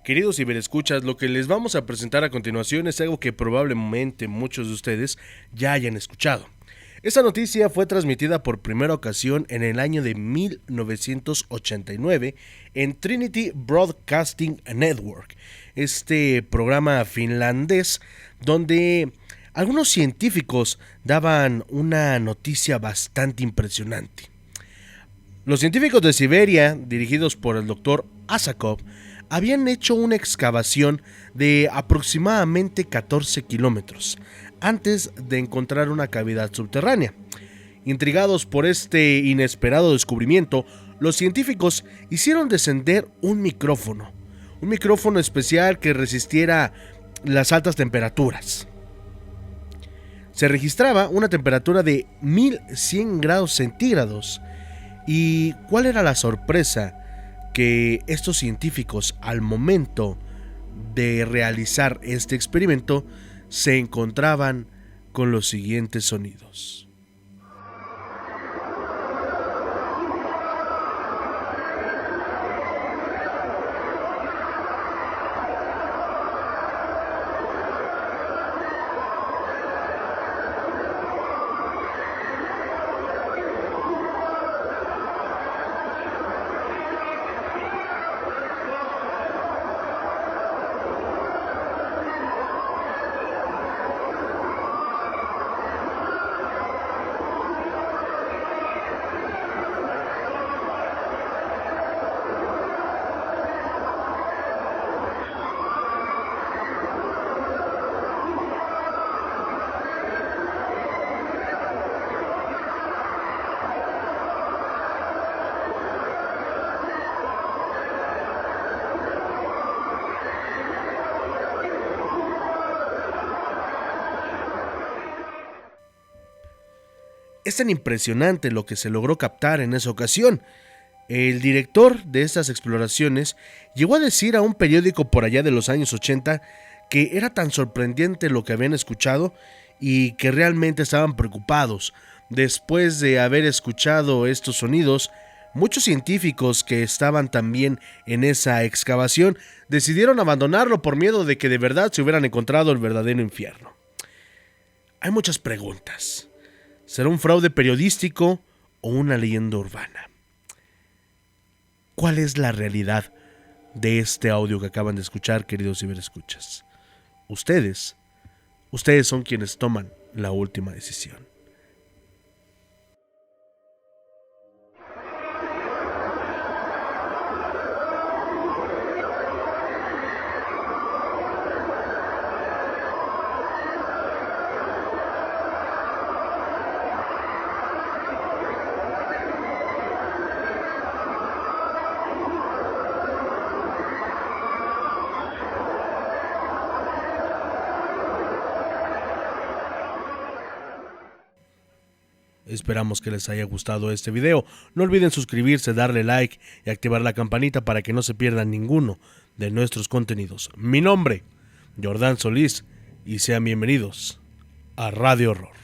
Queridos ciberescuchas, lo que les vamos a presentar a continuación es algo que probablemente muchos de ustedes ya hayan escuchado. Esta noticia fue transmitida por primera ocasión en el año de 1989 en Trinity Broadcasting Network, este programa finlandés donde algunos científicos daban una noticia bastante impresionante. Los científicos de Siberia, dirigidos por el Dr. Asakov, habían hecho una excavación de aproximadamente 14 kilómetros antes de encontrar una cavidad subterránea. Intrigados por este inesperado descubrimiento, los científicos hicieron descender un micrófono especial que resistiera las altas temperaturas. Se registraba una temperatura de 1100 grados centígrados. ¿Y cuál era la sorpresa? Que estos científicos, al momento de realizar este experimento, se encontraban con los siguientes sonidos. Es tan impresionante lo que se logró captar en esa ocasión. El director de estas exploraciones llegó a decir a un periódico por allá de los años 80 que era tan sorprendente lo que habían escuchado y que realmente estaban preocupados. Después de haber escuchado estos sonidos, muchos científicos que estaban también en esa excavación decidieron abandonarlo por miedo de que de verdad se hubieran encontrado el verdadero infierno. Hay muchas preguntas. ¿Será un fraude periodístico o una leyenda urbana? ¿Cuál es la realidad de este audio que acaban de escuchar, queridos ciberescuchas? Ustedes son quienes toman la última decisión. Esperamos que les haya gustado este video. No olviden suscribirse, darle like y activar la campanita para que no se pierdan ninguno de nuestros contenidos. Mi nombre, Jordán Solís, y sean bienvenidos a Radio Horror.